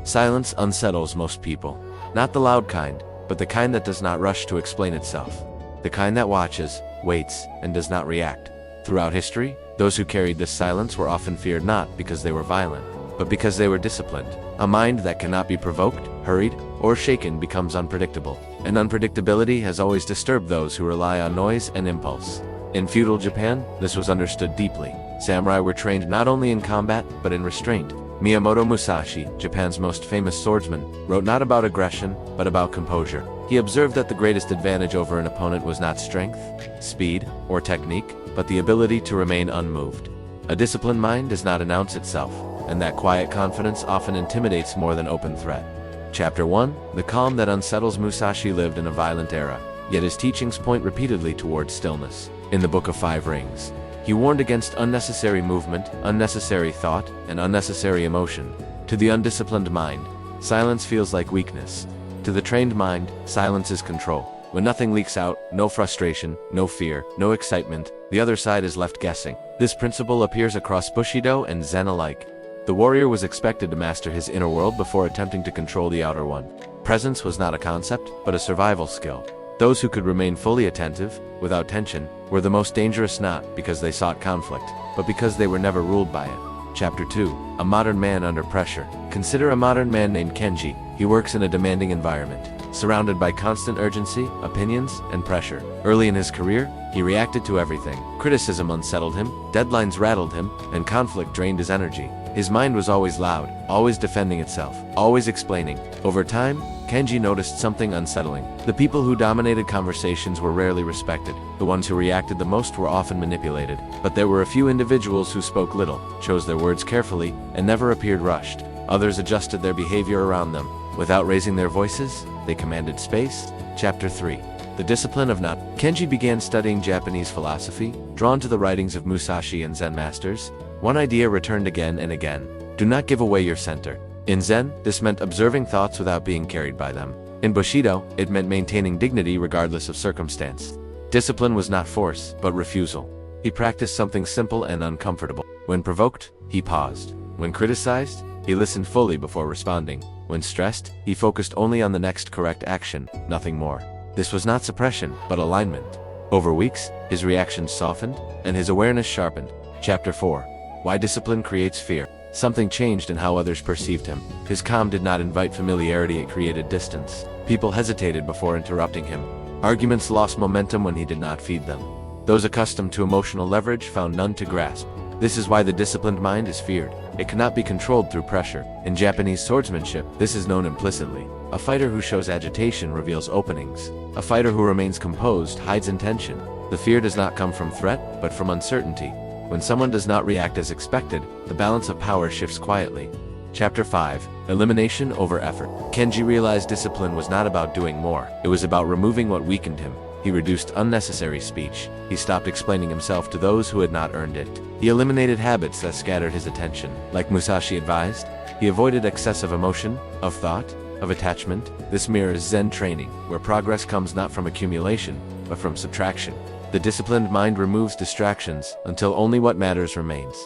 Silence unsettles most people. Not the loud kind, but the kind that does not rush to explain itself. The kind that watches, waits, and does not react. Throughout history, those who carried this silence were often feared not because they were violent, but because they were disciplined. A mind that cannot be provoked, hurried, or shaken becomes unpredictable. And unpredictability has always disturbed those who rely on noise and impulse. In feudal Japan, this was understood deeply. Samurai were trained not only in combat, but in restraint. Miyamoto Musashi, Japan's most famous swordsman, wrote not about aggression, but about composure. He observed that the greatest advantage over an opponent was not strength, speed, or technique, but the ability to remain unmoved. A disciplined mind does not announce itself, and that quiet confidence often intimidates more than open threat. Chapter 1. The calm that unsettles. Musashi lived in a violent era, yet his teachings point repeatedly towards stillness. In the Book of Five Rings, he warned against unnecessary movement, unnecessary thought, and unnecessary emotion. To the undisciplined mind, silence feels like weakness. To the trained mind, silence is control. When nothing leaks out, no frustration, no fear, no excitement, the other side is left guessing. This principle appears across Bushido and Zen alike. The warrior was expected to master his inner world before attempting to control the outer one. Presence was not a concept, but a survival skill. Those who could remain fully attentive, without tension, were the most dangerous, not because they sought conflict, but because they were never ruled by it. Chapter 2. A modern man under pressure. Consider a modern man named Kenji. He works in a demanding environment, surrounded by constant urgency, opinions, and pressure. Early in his career, he reacted to everything. Criticism unsettled him, deadlines rattled him, and conflict drained his energy. His mind was always loud, always defending itself, always explaining. Over time, Kenji noticed something unsettling. The people who dominated conversations were rarely respected. The ones who reacted the most were often manipulated. But there were a few individuals who spoke little, chose their words carefully, and never appeared rushed. Others adjusted their behavior around them. Without raising their voices, they commanded space. Chapter 3. The discipline of not. Kenji began studying Japanese philosophy, drawn to the writings of Musashi and Zen masters. One idea returned again and again: do not give away your center. In Zen, this meant observing thoughts without being carried by them. In Bushido, it meant maintaining dignity regardless of circumstance. Discipline was not force, but refusal. He practiced something simple and uncomfortable. When provoked, he paused. When criticized, he listened fully before responding. When stressed, he focused only on the next correct action, nothing more. This was not suppression, but alignment. Over weeks, his reactions softened, and his awareness sharpened. Chapter 4. Why discipline creates fear. Something changed in how others perceived him. His calm did not invite familiarity, it created distance. People hesitated before interrupting him. Arguments lost momentum when he did not feed them. Those accustomed to emotional leverage found none to grasp. This is why the disciplined mind is feared. It cannot be controlled through pressure. In Japanese swordsmanship, this is known implicitly. A fighter who shows agitation reveals openings. A fighter who remains composed hides intention. The fear does not come from threat, but from uncertainty. When someone does not react as expected, the balance of power shifts quietly. Chapter 5. Elimination over effort. Kenji realized discipline was not about doing more. It was about removing what weakened him. He reduced unnecessary speech. He stopped explaining himself to those who had not earned it. He eliminated habits that scattered his attention. Like Musashi advised, he avoided excessive emotion, of thought, of attachment. This mirrors Zen training, where progress comes not from accumulation, but from subtraction. The disciplined mind removes distractions until only what matters remains.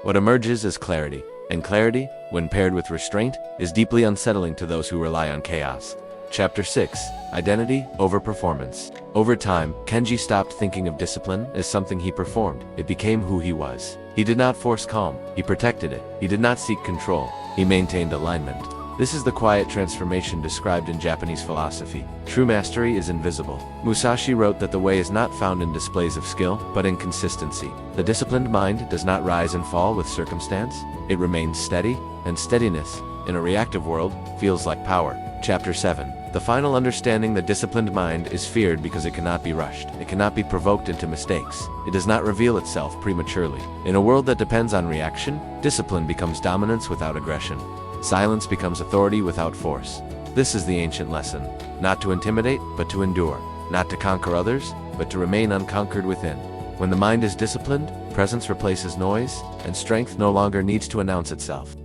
What emerges is clarity, and clarity, when paired with restraint, is deeply unsettling to those who rely on chaos. Chapter 6. Identity over performance. Over time, Kenji stopped thinking of discipline as something he performed. It became who he was. He did not force calm, he protected it. He did not seek control, he maintained alignment. This is the quiet transformation described in Japanese philosophy. True mastery is invisible. Musashi wrote that the way is not found in displays of skill, but in consistency. The disciplined mind does not rise and fall with circumstance. It remains steady, and steadiness, in a reactive world, feels like power. Chapter 7. The final understanding: the disciplined mind is feared because it cannot be rushed. It cannot be provoked into mistakes. It does not reveal itself prematurely. In a world that depends on reaction, discipline becomes dominance without aggression. Silence becomes authority without force. This is the ancient lesson: not to intimidate, but to endure. Not to conquer others, but to remain unconquered within. When the mind is disciplined, presence replaces noise, and strength no longer needs to announce itself.